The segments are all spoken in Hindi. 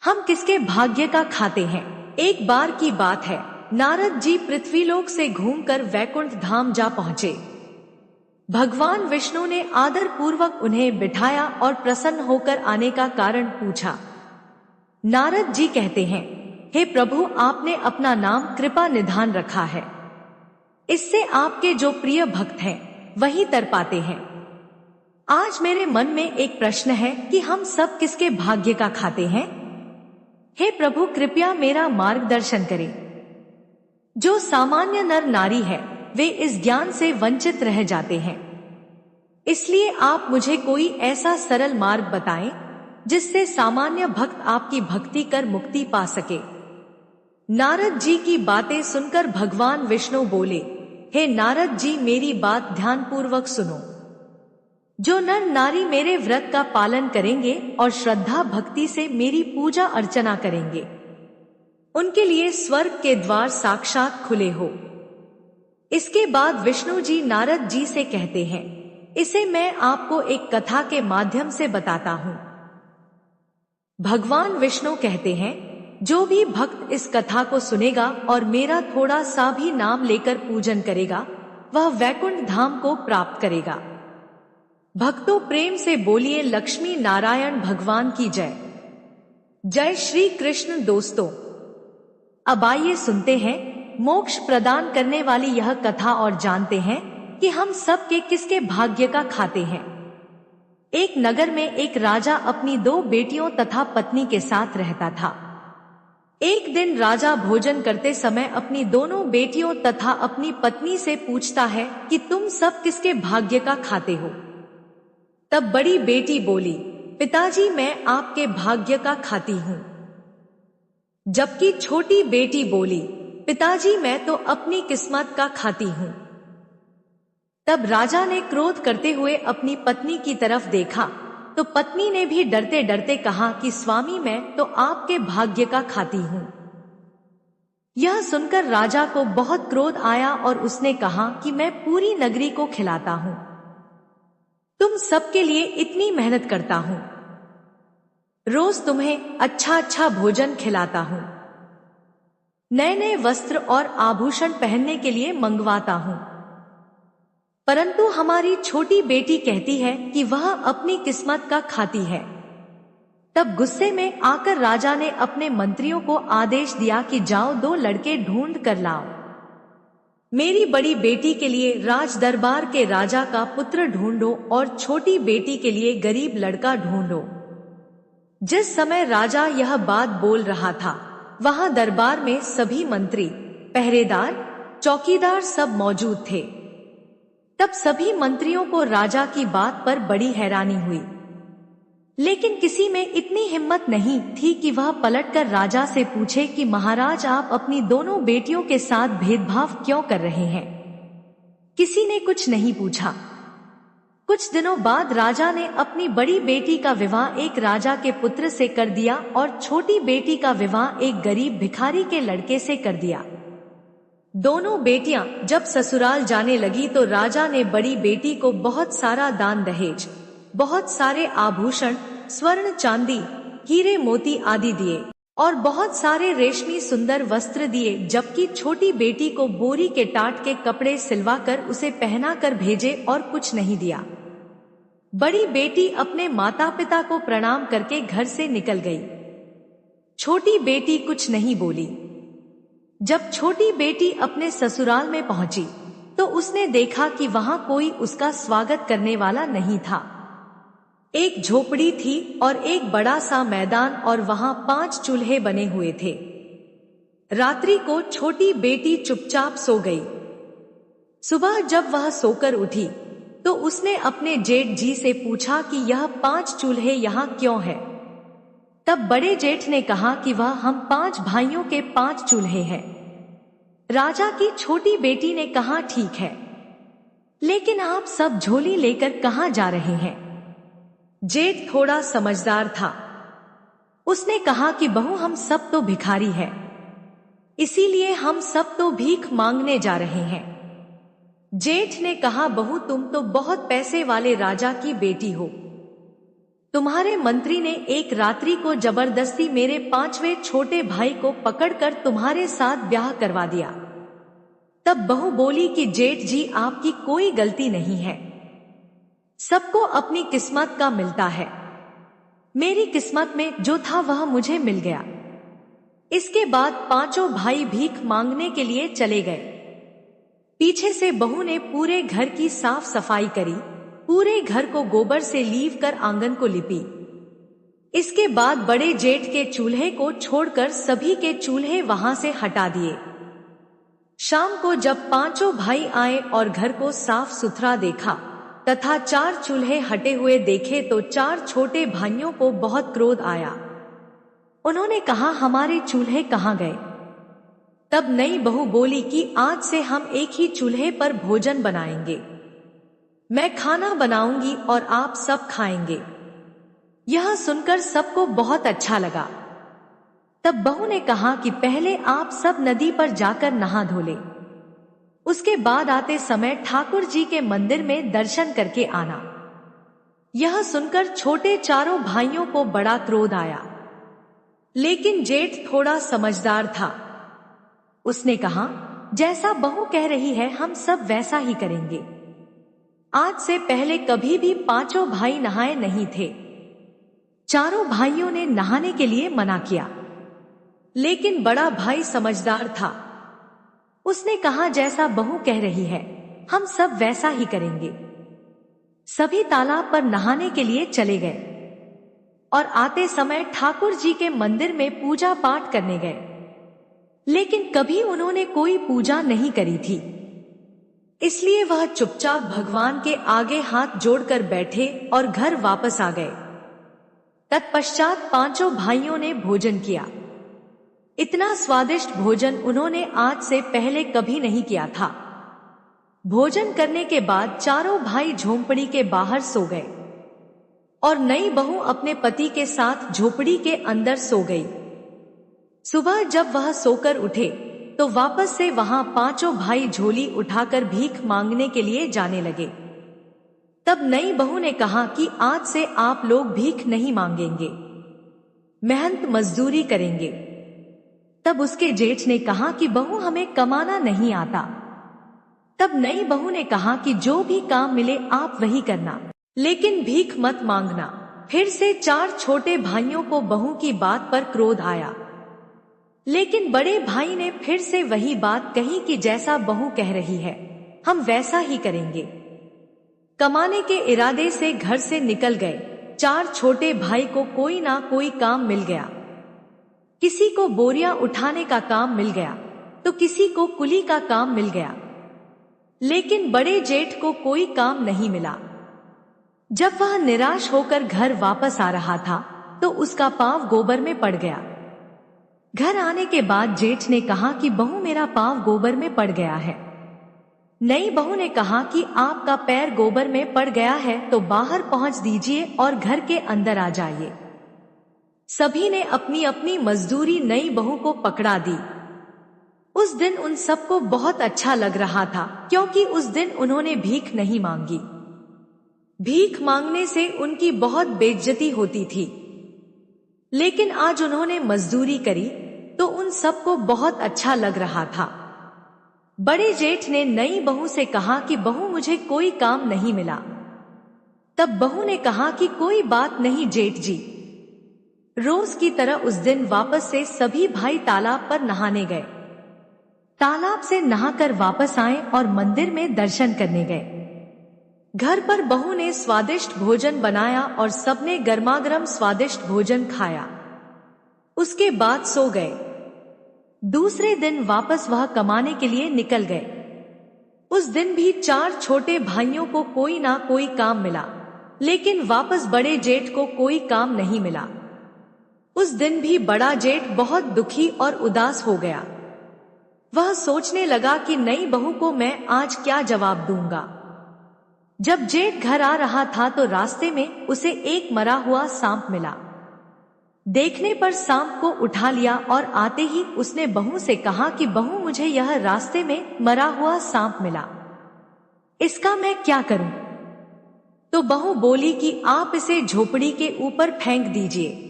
हम किसके भाग्य का खाते हैं। एक बार की बात है, नारद जी पृथ्वीलोक से घूमकर वैकुंठ धाम जा पहुँचे। भगवान विष्णु ने आदर पूर्वक उन्हें बिठाया और प्रसन्न होकर आने का कारण पूछा। नारद जी कहते हैं, हे प्रभु, आपने अपना नाम कृपा निधान रखा है, इससे आपके जो प्रिय भक्त हैं वही तर पाते हैं। आज मेरे मन में एक प्रश्न है कि हम सब किसके भाग्य का खाते हैं। हे प्रभु, कृपया मेरा मार्गदर्शन करें। जो सामान्य नर नारी है वे इस ज्ञान से वंचित रह जाते हैं, इसलिए आप मुझे कोई ऐसा सरल मार्ग बताएं जिससे सामान्य भक्त आपकी भक्ति कर मुक्ति पा सके। नारद जी की बातें सुनकर भगवान विष्णु बोले, हे नारद जी, मेरी बात ध्यानपूर्वक सुनो। जो नर नारी मेरे व्रत का पालन करेंगे और श्रद्धा भक्ति से मेरी पूजा अर्चना करेंगे, उनके लिए स्वर्ग के द्वार साक्षात खुले हो। इसके बाद विष्णु जी नारद जी से कहते हैं, इसे मैं आपको एक कथा के माध्यम से बताता हूँ। भगवान विष्णु कहते हैं, जो भी भक्त इस कथा को सुनेगा और मेरा थोड़ा सा भी नाम लेकर पूजन करेगा, वह वैकुंठ धाम को प्राप्त करेगा। भक्तों, प्रेम से बोलिए लक्ष्मी नारायण भगवान की जय। जय श्री कृष्ण। दोस्तों, अब आइए सुनते हैं मोक्ष प्रदान करने वाली यह कथा और जानते हैं कि हम सब के किसके भाग्य का खाते हैं। एक नगर में एक राजा अपनी 2 बेटियों तथा पत्नी के साथ रहता था। एक दिन राजा भोजन करते समय अपनी दोनों बेटियों तथा अपनी पत्नी से पूछता है कि तुम सब किसके भाग्य का खाते हो। तब बड़ी बेटी बोली, पिताजी, मैं आपके भाग्य का खाती हूँ। जबकि छोटी बेटी बोली, पिताजी, मैं तो अपनी किस्मत का खाती हूँ। तब राजा ने क्रोध करते हुए अपनी पत्नी की तरफ देखा तो पत्नी ने भी डरते डरते कहा कि स्वामी, मैं तो आपके भाग्य का खाती हूँ। यह सुनकर राजा को बहुत क्रोध आया और उसने कहा कि मैं पूरी नगरी को खिलाता हूँ, तुम सबके लिए इतनी मेहनत करता हूँ, रोज तुम्हें अच्छा अच्छा भोजन खिलाता हूँ, नए नए वस्त्र और आभूषण पहनने के लिए मंगवाता हूँ, परंतु हमारी छोटी बेटी कहती है कि वह अपनी किस्मत का खाती है। तब गुस्से में आकर राजा ने अपने मंत्रियों को आदेश दिया कि जाओ 2 लड़के ढूंढ कर लाओ। मेरी बड़ी बेटी के लिए राज दरबार के राजा का पुत्र ढूंढो और छोटी बेटी के लिए गरीब लड़का ढूंढो। जिस समय राजा यह बात बोल रहा था, वहां दरबार में सभी मंत्री, पहरेदार, चौकीदार सब मौजूद थे। तब सभी मंत्रियों को राजा की बात पर बड़ी हैरानी हुई, लेकिन किसी में इतनी हिम्मत नहीं थी कि वह पलटकर राजा से पूछे कि महाराज, आप अपनी दोनों बेटियों के साथ भेदभाव क्यों कर रहे हैं। किसी ने कुछ नहीं पूछा। कुछ दिनों बाद राजा ने अपनी बड़ी बेटी का विवाह एक राजा के पुत्र से कर दिया और छोटी बेटी का विवाह एक गरीब भिखारी के लड़के से कर दिया। दोनों बेटियां जब ससुराल जाने लगी तो राजा ने बड़ी बेटी को बहुत सारा दान दहेज, बहुत सारे आभूषण, स्वर्ण चांदी, हीरे मोती आदि दिए और बहुत सारे रेशमी सुंदर वस्त्र दिए, जबकि छोटी बेटी को बोरी के टाट के कपड़े सिलवाकर उसे पहना कर भेजे और कुछ नहीं दिया। बड़ी बेटी अपने माता पिता को प्रणाम करके घर से निकल गई। छोटी बेटी कुछ नहीं बोली। जब छोटी बेटी अपने ससुराल में पहुंची तो उसने देखा कि वहां कोई उसका स्वागत करने वाला नहीं था। एक झोपड़ी थी और एक बड़ा सा मैदान और वहां 5 चूल्हे बने हुए थे। रात्रि को छोटी बेटी चुपचाप सो गई। सुबह जब वह सोकर उठी तो उसने अपने जेठ जी से पूछा कि यह 5 चूल्हे यहाँ क्यों है। तब बड़े जेठ ने कहा कि वह हम 5 भाइयों के 5 चूल्हे हैं। राजा की छोटी बेटी ने कहा, ठीक है, लेकिन आप सब झोली लेकर कहाँ जा रहे हैं। जेठ थोड़ा समझदार था। उसने कहा कि बहू, हम सब तो भिखारी हैं, इसीलिए हम सब तो भीख मांगने जा रहे हैं। जेठ ने कहा, बहू, तुम तो बहुत पैसे वाले राजा की बेटी हो, तुम्हारे मंत्री ने एक रात्रि को जबरदस्ती मेरे 5वें छोटे भाई को पकड़कर तुम्हारे साथ ब्याह करवा दिया। तब बहू बोली कि जेठ जी, आपकी कोई गलती नहीं है, सबको अपनी किस्मत का मिलता है। मेरी किस्मत में जो था वह मुझे मिल गया। इसके बाद पांचों भाई भीख मांगने के लिए चले गए। पीछे से बहू ने पूरे घर की साफ सफाई करी, पूरे घर को गोबर से लीप कर आंगन को लिपी। इसके बाद बड़े जेठ के चूल्हे को छोड़कर सभी के चूल्हे वहां से हटा दिए। शाम को जब पांचों भाई आए और घर को साफ सुथरा देखा तथा 4 चूल्हे हटे हुए देखे तो 4 छोटे भाइयों को बहुत क्रोध आया। उन्होंने कहा, हमारे चूल्हे कहाँ गए? तब नई बहू बोली कि आज से हम एक ही चूल्हे पर भोजन बनाएंगे। मैं खाना बनाऊंगी और आप सब खाएंगे। यह सुनकर सबको बहुत अच्छा लगा। तब बहू ने कहा कि पहले आप सब नदी पर जाकर नहा धो ले, उसके बाद आते समय ठाकुर जी के मंदिर में दर्शन करके आना। यह सुनकर छोटे चारों भाइयों को बड़ा क्रोध आया, लेकिन जेठ थोड़ा समझदार था। उसने कहा, जैसा बहू कह रही है हम सब वैसा ही करेंगे। आज से पहले कभी भी पांचों भाई नहाए नहीं थे। चारों भाइयों ने नहाने के लिए मना किया, लेकिन बड़ा भाई समझदार था। उसने कहा, जैसा बहू कह रही है हम सब वैसा ही करेंगे। सभी तालाब पर नहाने के लिए चले गए और आते समय ठाकुर जी के मंदिर में पूजा पाठ करने गए, लेकिन कभी उन्होंने कोई पूजा नहीं करी थी, इसलिए वह चुपचाप भगवान के आगे हाथ जोड़कर बैठे और घर वापस आ गए। तत्पश्चात पांचों भाइयों ने भोजन किया। इतना स्वादिष्ट भोजन उन्होंने आज से पहले कभी नहीं किया था। भोजन करने के बाद चारों भाई झोंपड़ी के बाहर सो गए और नई बहू अपने पति के साथ झोपड़ी के अंदर सो गई। सुबह जब वह सोकर उठे तो वापस से वहां पांचों भाई झोली उठाकर भीख मांगने के लिए जाने लगे। तब नई बहू ने कहा कि आज से आप लोग भीख नहीं मांगेंगे, मेहनत मजदूरी करेंगे। तब उसके जेठ ने कहा कि बहू हमें कमाना नहीं आता। तब नई बहू ने कहा कि जो भी काम मिले आप वही करना, लेकिन भीख मत मांगना। फिर से 4 छोटे भाइयों को बहू की बात पर क्रोध आया, लेकिन बड़े भाई ने फिर से वही बात कही कि जैसा बहू कह रही है हम वैसा ही करेंगे। कमाने के इरादे से घर से निकल गए। 4 छोटे भाई को कोई ना कोई काम मिल गया। किसी को बोरियां उठाने का काम मिल गया तो किसी को कुली का काम मिल गया, लेकिन बड़े जेठ को कोई काम नहीं मिला। जब वह निराश होकर घर वापस आ रहा था तो उसका पांव गोबर में पड़ गया। घर आने के बाद जेठ ने कहा कि बहू मेरा पांव गोबर में पड़ गया है। नई बहू ने कहा कि आपका पैर गोबर में पड़ गया है तो बाहर पहुंच दीजिए और घर के अंदर आ जाइए। सभी ने अपनी अपनी मजदूरी नई बहू को पकड़ा दी। उस दिन उन सबको बहुत अच्छा लग रहा था, क्योंकि उस दिन उन्होंने भीख नहीं मांगी। भीख मांगने से उनकी बहुत बेइज्जती होती थी, लेकिन आज उन्होंने मजदूरी करी तो उन सबको बहुत अच्छा लग रहा था। बड़े जेठ ने नई बहू से कहा कि बहू मुझे कोई काम नहीं मिला। तब बहू ने कहा कि कोई बात नहीं जेठ जी। रोज की तरह उस दिन वापस से सभी भाई तालाब पर नहाने गए। तालाब से नहाकर वापस आए और मंदिर में दर्शन करने गए। घर पर बहू ने स्वादिष्ट भोजन बनाया और सबने गर्मागर्म स्वादिष्ट भोजन खाया। उसके बाद सो गए। दूसरे दिन वापस वह कमाने के लिए निकल गए। उस दिन भी 4 छोटे भाइयों को कोई ना कोई काम मिला, लेकिन वापस बड़े जेठ को कोई काम नहीं मिला। उस दिन भी बड़ा जेठ बहुत दुखी और उदास हो गया। वह सोचने लगा कि नई बहू को मैं आज क्या जवाब दूंगा। जब जेठ घर आ रहा था तो रास्ते में उसे एक मरा हुआ सांप मिला। देखने पर सांप को उठा लिया और आते ही उसने बहू से कहा कि बहू मुझे यह रास्ते में मरा हुआ सांप मिला, इसका मैं क्या करूं? तो बहू बोली कि आप इसे झोपड़ी के ऊपर फेंक दीजिए।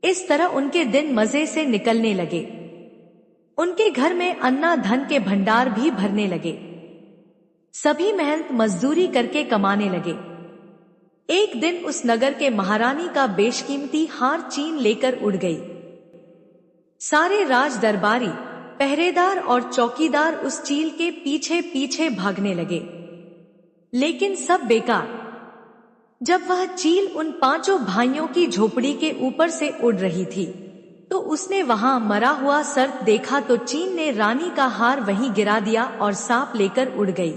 इस तरह उनके दिन मजे से निकलने लगे। उनके घर में अन्ना धन के भंडार भी भरने लगे। सभी मेहनत मजदूरी करके कमाने लगे। एक दिन उस नगर के महारानी का बेशकीमती हार चीन लेकर उड़ गई। सारे राज दरबारी, पहरेदार और चौकीदार उस चील के पीछे पीछे भागने लगे, लेकिन सब बेकार। जब वह चील उन पांचों भाइयों की झोपड़ी के ऊपर से उड़ रही थी, तो उसने वहां मरा हुआ सर्प देखा तो चीन ने रानी का हार वहीं गिरा दिया और सांप लेकर उड़ गई।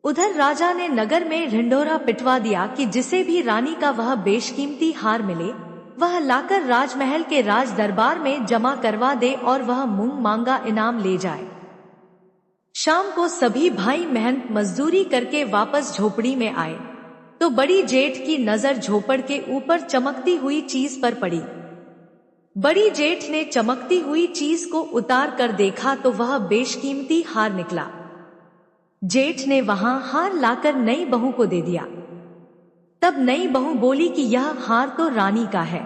उधर राजा ने नगर में ढिंढोरा पिटवा दिया कि जिसे भी रानी का वह बेशकीमती हार मिले वह लाकर राजमहल के राज दरबार में जमा करवा दे और वह मुंह मांगा इनाम ले जाए। शाम को सभी भाई मेहनत मजदूरी करके वापस झोपड़ी में आए तो बड़ी जेठ की नजर झोपड़ के ऊपर चमकती हुई चीज पर पड़ी। बड़ी जेठ ने चमकती हुई चीज को उतार कर देखा तो वह बेशकीमती हार निकला। जेठ ने वहां हार लाकर नई बहू को दे दिया। तब नई बहू बोली कि यह हार तो रानी का है,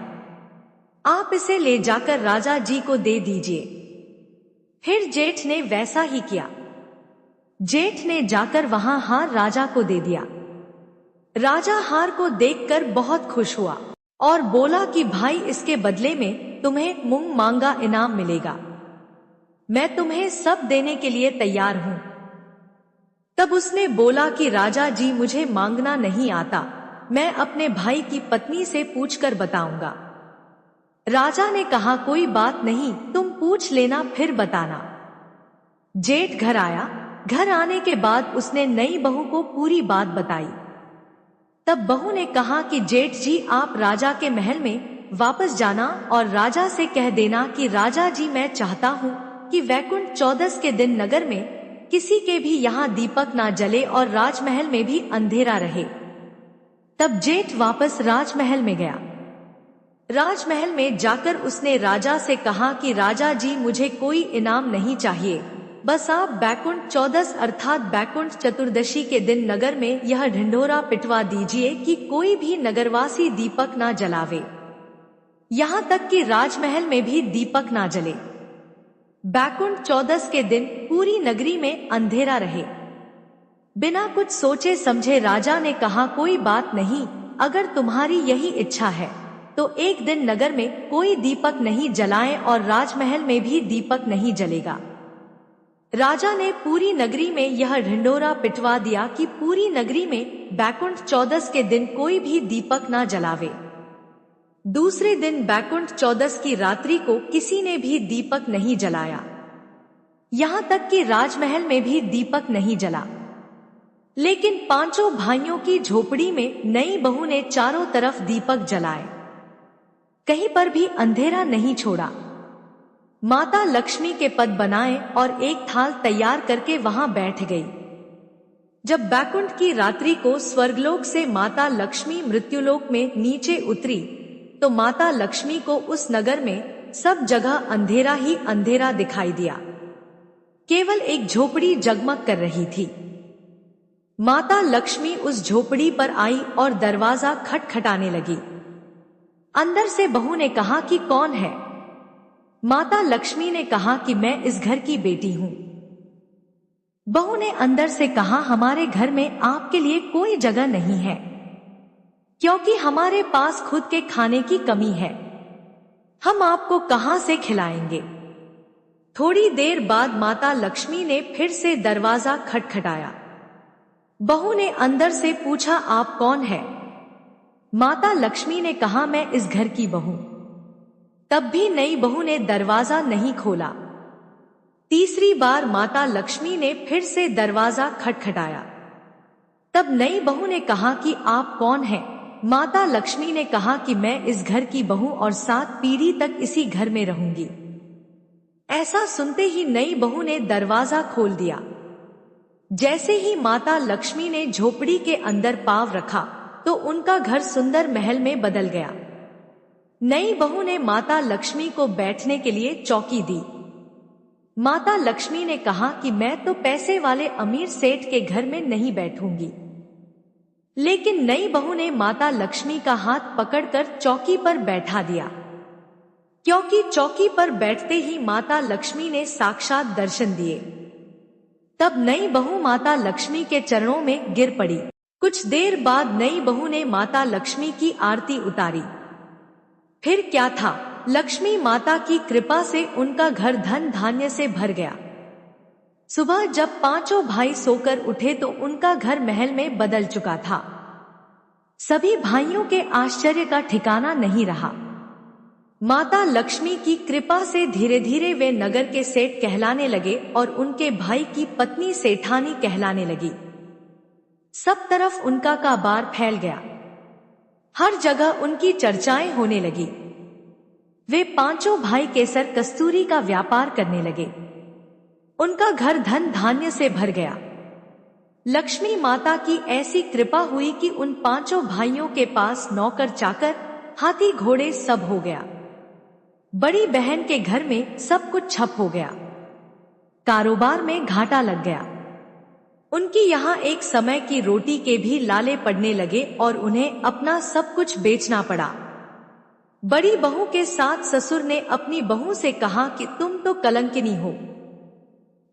आप इसे ले जाकर राजा जी को दे दीजिए। फिर जेठ ने वैसा ही किया। जेठ ने जाकर वहां हार राजा को दे दिया। राजा हार को देखकर बहुत खुश हुआ और बोला कि भाई इसके बदले में तुम्हें मुंह मांगा इनाम मिलेगा। मैं तुम्हें सब देने के लिए तैयार हूं। तब उसने बोला कि राजा जी मुझे मांगना नहीं आता, मैं अपने भाई की पत्नी से पूछकर बताऊंगा। राजा ने कहा कोई बात नहीं, तुम पूछ लेना फिर बताना। जेठ घर आया। घर आने के बाद उसने नई बहू को पूरी बात बताई। तब बहू ने कहा कि जेठ जी आप राजा के महल में वापस जाना और राजा से कह देना कि राजा जी मैं चाहता हूँ कि वैकुंठ चौदस के दिन नगर में किसी के भी यहाँ दीपक ना जले और राजमहल में भी अंधेरा रहे। तब जेठ वापस राजमहल में गया। राजमहल में जाकर उसने राजा से कहा कि राजा जी मुझे कोई इनाम नहीं चाहिए, बस आप बैकुंठ चौदस अर्थात बैकुंठ चतुर्दशी के दिन नगर में यह ढिंढोरा पिटवा दीजिए कि कोई भी नगरवासी दीपक ना जलावे, यहाँ तक कि राजमहल में भी दीपक ना जले। बैकुंठ चौदस के दिन पूरी नगरी में अंधेरा रहे। बिना कुछ सोचे समझे राजा ने कहा कोई बात नहीं, अगर तुम्हारी यही इच्छा है तो एक दिन नगर में कोई दीपक नहीं जलाएं और राजमहल में भी दीपक नहीं जलेगा। राजा ने पूरी नगरी में यह ढिंढोरा पिटवा दिया कि पूरी नगरी में बैकुंठ चौदस के दिन कोई भी दीपक ना जलावे। दूसरे दिन बैकुंठ चौदस की रात्रि को किसी ने भी दीपक नहीं जलाया, यहाँ तक कि राजमहल में भी दीपक नहीं जला। लेकिन पांचों भाइयों की झोपड़ी में नई बहू ने चारों तरफ दीपक जलाए, कहीं पर भी अंधेरा नहीं छोड़ा। माता लक्ष्मी के पद बनाए और एक थाल तैयार करके वहां बैठ गई। जब बैकुंठ की रात्रि को स्वर्गलोक से माता लक्ष्मी मृत्युलोक में नीचे उतरी तो माता लक्ष्मी को उस नगर में सब जगह अंधेरा ही अंधेरा दिखाई दिया। केवल एक झोपड़ी जगमग कर रही थी। माता लक्ष्मी उस झोपड़ी पर आई और दरवाजा खटखटाने लगी। अंदर से बहू ने कहा कि कौन है? माता लक्ष्मी ने कहा कि मैं इस घर की बेटी हूँ। बहू ने अंदर से कहा हमारे घर में आपके लिए कोई जगह नहीं है, क्योंकि हमारे पास खुद के खाने की कमी है। हम आपको कहां से खिलाएंगे? थोड़ी देर बाद माता लक्ष्मी ने फिर से दरवाजा खटखटाया। बहू ने अंदर से पूछा आप कौन है? माता लक्ष्मी ने कहा मैं इस घर की बहू। तब भी नई बहू ने दरवाजा नहीं खोला। तीसरी बार माता लक्ष्मी ने फिर से दरवाजा खटखटाया। तब नई बहू ने कहा कि आप कौन हैं? माता लक्ष्मी ने कहा कि मैं इस घर की बहू और 7 पीढ़ी तक इसी घर में रहूंगी। ऐसा सुनते ही नई बहू ने दरवाजा खोल दिया। जैसे ही माता लक्ष्मी ने झोपड़ी के अंदर पांव रखा तो उनका घर सुंदर महल में बदल गया। नई बहू ने माता लक्ष्मी को बैठने के लिए चौकी दी। माता लक्ष्मी ने कहा कि मैं तो पैसे वाले अमीर सेठ के घर में नहीं बैठूंगी। लेकिन नई बहू ने माता लक्ष्मी का हाथ पकड़कर चौकी पर बैठा दिया, क्योंकि चौकी पर बैठते ही माता लक्ष्मी ने साक्षात दर्शन दिए। तब नई बहू माता लक्ष्मी के चरणों में गिर पड़ी। कुछ देर बाद नई बहू ने माता लक्ष्मी की आरती उतारी। फिर क्या था, लक्ष्मी माता की कृपा से उनका घर धन धान्य से भर गया। सुबह जब पांचों भाई सोकर उठे तो उनका घर महल में बदल चुका था। सभी भाइयों के आश्चर्य का ठिकाना नहीं रहा। माता लक्ष्मी की कृपा से धीरे धीरे वे नगर के सेठ कहलाने लगे और उनके भाई की पत्नी सेठानी कहलाने लगी। सब तरफ उनका कारोबार फैल गया, हर जगह उनकी चर्चाएं होने लगी। वे पांचों भाई केसर कस्तूरी का व्यापार करने लगे। उनका घर धन धान्य से भर गया। लक्ष्मी माता की ऐसी कृपा हुई कि उन पांचों भाइयों के पास नौकर चाकर, हाथी घोड़े सब हो गया। बड़ी बहन के घर में सब कुछ ठप हो गया, कारोबार में घाटा लग गया। उनकी यहाँ एक समय की रोटी के भी लाले पड़ने लगे और उन्हें अपना सब कुछ बेचना पड़ा। बड़ी बहू के साथ ससुर ने अपनी बहू से कहा कि तुम तो कलंकिनी हो,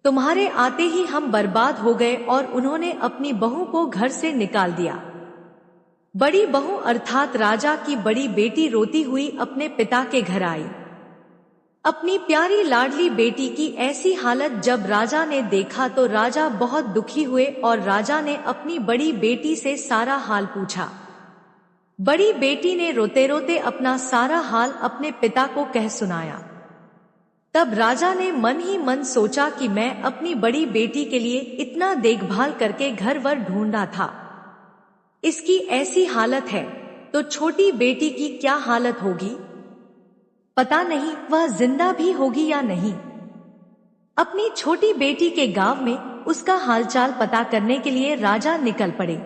तुम्हारे आते ही हम बर्बाद हो गए, और उन्होंने अपनी बहू को घर से निकाल दिया। बड़ी बहू अर्थात राजा की बड़ी बेटी रोती हुई अपने पिता के घर आई। अपनी प्यारी लाडली बेटी की ऐसी हालत जब राजा ने देखा तो राजा बहुत दुखी हुए और राजा ने अपनी बड़ी बेटी से सारा हाल पूछा। बड़ी बेटी ने रोते रोते अपना सारा हाल अपने पिता को कह सुनाया। तब राजा ने मन ही मन सोचा कि मैं अपनी बड़ी बेटी के लिए इतना देखभाल करके घर वर ढूंढा था, इसकी ऐसी हालत है तो छोटी बेटी की क्या हालत होगी, पता नहीं वह जिंदा भी होगी या नहीं। अपनी छोटी बेटी के गांव में उसका हालचाल पता करने के लिए राजा निकल पड़े।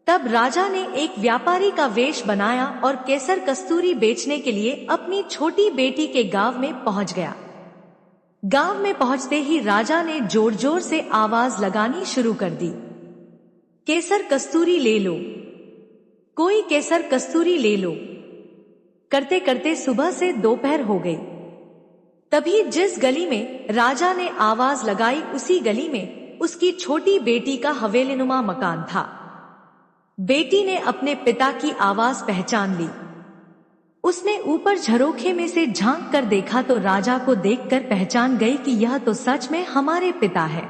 तब राजा ने एक व्यापारी का वेश बनाया और केसर कस्तूरी बेचने के लिए अपनी छोटी बेटी के गांव में पहुंच गया। गांव में पहुंचते ही राजा ने जोर जोर से आवाज लगानी शुरू कर दी, केसर कस्तूरी ले लो, कोई केसर कस्तूरी ले लो। करते करते सुबह से दोपहर हो गई। तभी जिस गली में राजा ने आवाज लगाई उसी गली में उसकी छोटी बेटी का हवेलीनुमा मकान था। बेटी ने अपने पिता की आवाज पहचान ली। उसने ऊपर झरोखे में से झांक कर देखा तो राजा को देखकर पहचान गई कि यह तो सच में हमारे पिता है।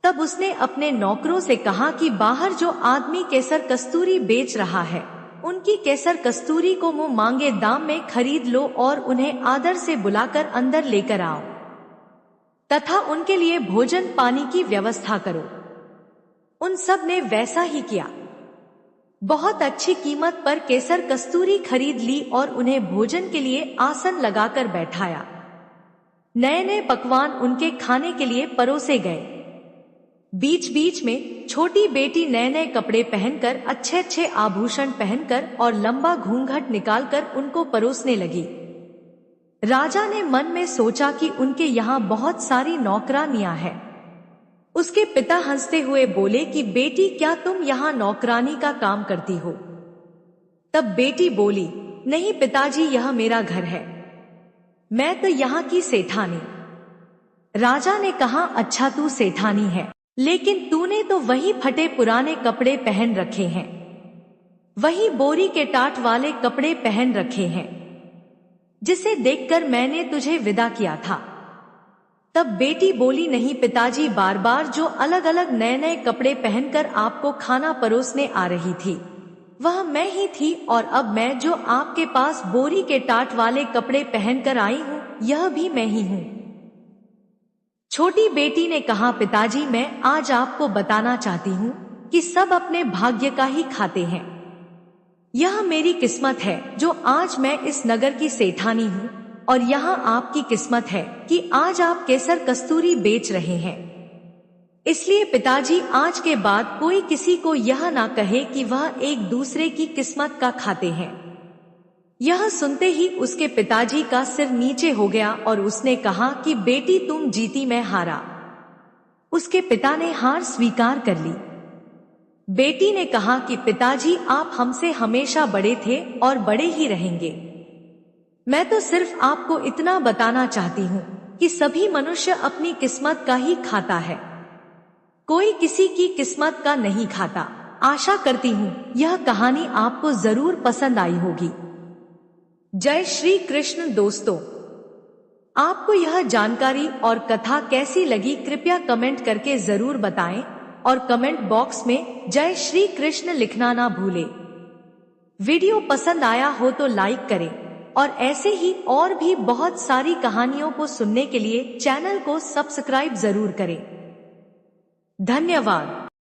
तब उसने अपने नौकरों से कहा कि बाहर जो आदमी केसर कस्तूरी बेच रहा है उनकी केसर कस्तूरी को मुंह मांगे दाम में खरीद लो और उन्हें आदर से बुलाकर अंदर लेकर आओ तथा उनके लिए भोजन पानी की व्यवस्था करो। उन सब ने वैसा ही किया। बहुत अच्छी कीमत पर केसर कस्तूरी खरीद ली और उन्हें भोजन के लिए आसन लगाकर बैठाया। नए नए पकवान उनके खाने के लिए परोसे गए। बीच बीच में छोटी बेटी नए नए कपड़े पहनकर, अच्छे अच्छे आभूषण पहनकर और लंबा घूंघट निकालकर उनको परोसने लगी। राजा ने मन में सोचा कि उनके यहाँ बहुत सारी नौकरानियां हैं। उसके पिता हंसते हुए बोले कि बेटी क्या तुम यहाँ नौकरानी का काम करती हो? तब बेटी बोली, नहीं पिताजी, यह मेरा घर है, मैं तो यहाँ की सेठानी। राजा ने कहा, अच्छा तू सेठानी है, लेकिन तूने तो वही फटे पुराने कपड़े पहन रखे हैं, वही बोरी के टाट वाले कपड़े पहन रखे हैं जिसे देखकर मैंने तुझे विदा किया था। तब बेटी बोली, नहीं पिताजी, बार बार जो अलग अलग नए नए कपड़े पहनकर आपको खाना परोसने आ रही थी वह मैं ही थी, और अब मैं जो आपके पास बोरी के टाट वाले कपड़े पहनकर आई हूँ यह भी मैं ही हूँ। छोटी बेटी ने कहा, पिताजी मैं आज आपको बताना चाहती हूँ कि सब अपने भाग्य का ही खाते हैं। यह मेरी किस्मत है जो आज मैं इस नगर की सेठानी हूँ, और यहाँ आपकी किस्मत है कि आज आप केसर कस्तूरी बेच रहे हैं। इसलिए पिताजी आज के बाद कोई किसी को यह ना कहे कि वह एक दूसरे की किस्मत का खाते हैं। यह सुनते ही उसके पिताजी का सिर नीचे हो गया और उसने कहा कि बेटी तुम जीती, मैं हारा। उसके पिता ने हार स्वीकार कर ली। बेटी ने कहा कि पिताजी, आप हमसे हमेशा बड़े थे और बड़े ही रहेंगे। मैं तो सिर्फ आपको इतना बताना चाहती हूँ कि सभी मनुष्य अपनी किस्मत का ही खाता है, कोई किसी की किस्मत का नहीं खाता। आशा करती हूँ यह कहानी आपको जरूर पसंद आई होगी। जय श्री कृष्ण दोस्तों, आपको यह जानकारी और कथा कैसी लगी कृपया कमेंट करके जरूर बताएं और कमेंट बॉक्स में जय श्री कृष्ण लिखना ना भूलें। वीडियो पसंद आया हो तो लाइक करें और ऐसे ही और भी बहुत सारी कहानियों को सुनने के लिए चैनल को सब्सक्राइब जरूर करें। धन्यवाद।